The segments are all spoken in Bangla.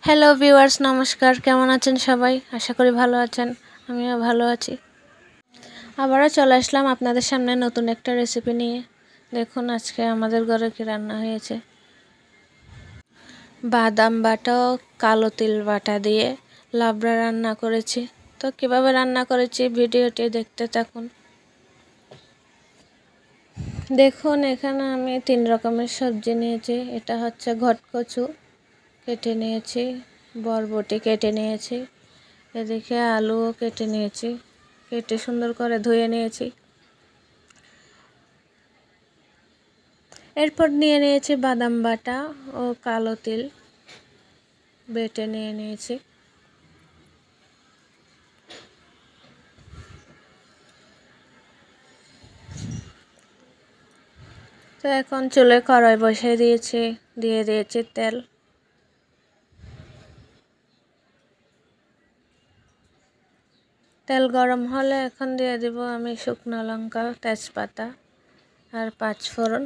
হ্যালো ভিউয়ার্স, নমস্কার। কেমন আছেন সবাই? আশা করি ভালো আছেন। আমিও ভালো আছি। আবারও চলে আসলাম আপনাদের সামনে নতুন একটা রেসিপি নিয়ে। দেখুন আজকে আমাদের ঘরে কি রান্না হয়েছে। বাদাম বাটা ও কালো তিল বাটা দিয়ে লাবড়া রান্না করেছি। তো কিভাবে রান্না করেছি ভিডিওটি দেখতে থাকুন। দেখুন এখানে আমি 3 রকমের সবজি নিয়েছি। এটা হচ্ছে ঘটকচু কেটে নিয়েছি, বরবটি কেটে নিয়েছি, এদিকে আলুও কেটে নিয়েছি, কেটে সুন্দর করে ধুয়ে নিয়েছি। এরপর নিয়ে নিয়েছি বাদাম বাটা ও কালো তিল বেটে নিয়ে নিয়েছি। তো এখন চুলে কড়াই বসিয়ে দিয়েছি, দিয়ে দিয়েছি তেল। তেল গরম হলে এখন দিয়ে দেব আমি শুকনো লঙ্কা, তেজপাতা আর 5 ফোড়ন।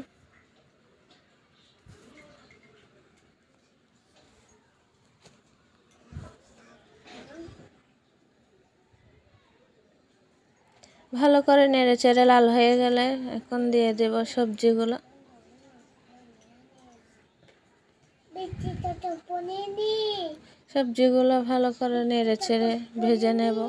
ভালো করে নেড়ে চেড়ে লাল হয়ে গেলে এখন দিয়ে দেব সবজিগুলো। সবজিগুলো ভালো করে নেড়ে চেড়ে ভেজে নেব।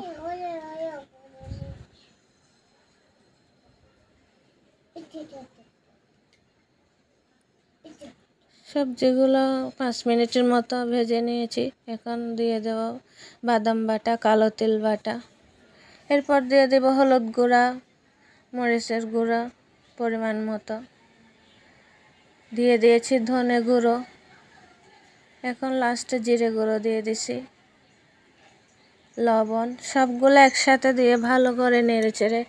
সবজিগুলো 5 মিনিটের মতো ভেজে নিয়েছি। এখন দিয়ে দেব বাদাম বাটা, কালো তিল বাটা। এরপর দিয়ে দেব হলুদ গুঁড়া, মরিচের গুঁড়া পরিমাণ মতো, দিয়ে দিয়েছি ধনে গুঁড়ো। এখন লাস্টে জিরে গুঁড়ো দিয়ে দিছি, লবণ। সবগুলো একসাথে দিয়ে ভালো করে নেড়েচেড়ে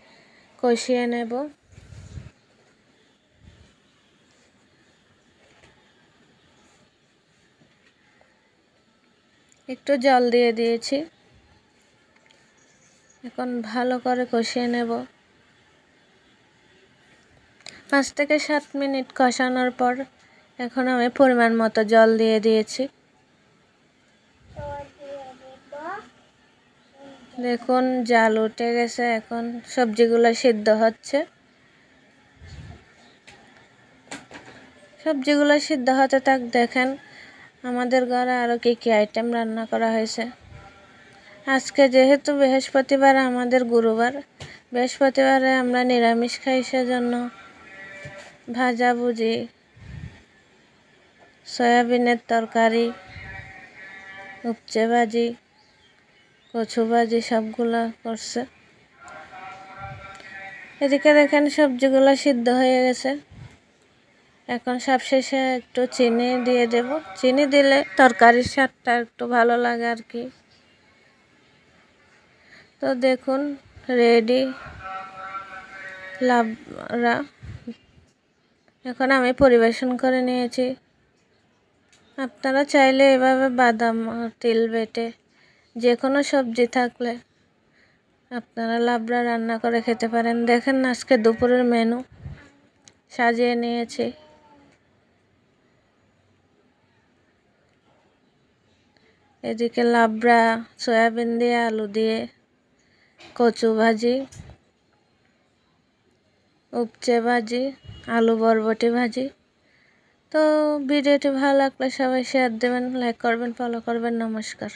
কষিয়ে নেব। একটু জল দিয়ে দিয়েছি। এখন ভালো করে কষিয়ে নেব। 5 থেকে 7 মিনিট কষানোর পর এখন আমি পরিমাণ মতো জল দিয়ে দিয়েছি। দেখুন জাল উঠে গেছে, এখন সবজিগুলো সিদ্ধ হচ্ছে। সবজিগুলো সিদ্ধ হতে থাক। দেখেন আমাদের ঘরে আরও কী কী আইটেম রান্না করা হয়েছে। আজকে যেহেতু বৃহস্পতিবার, আমাদের গুরুবার, বৃহস্পতিবারে আমরা নিরামিষ খাই, সেজন্য ভাজাভুজি, সয়াবিনের তরকারি, উপচে ভাজি, কচু ভাজি সবগুলো করছে। এদিকে দেখেন সবজিগুলো সিদ্ধ হয়ে গেছে। এখন সবশেষে একটু চিনি দিয়ে দেব। চিনি দিলে তরকারির স্বাদটা একটু ভালো লাগে আর কি। তো দেখুন রেডি লাবড়া। এখন আমি পরিবেশন করে নিয়েছি। আপনারা চাইলে এভাবে বাদাম তিল বেটে যে কোনো সবজি থাকলে আপনারা লাবড়া রান্না করে খেতে পারেন। দেখেন আজকে দুপুরের মেনু সাজিয়ে নিয়েছি। এদিকে লাবড়া, সয়াবিন দিয়ে, আলু দিয়ে, কচু ভাজি, উপচে ভাজি, আলু বরবটি ভাজি। তো ভিডিওটি ভালো লাগলে সবাই শেয়ার দেবেন, লাইক করবেন, ফলো করবেন। নমস্কার।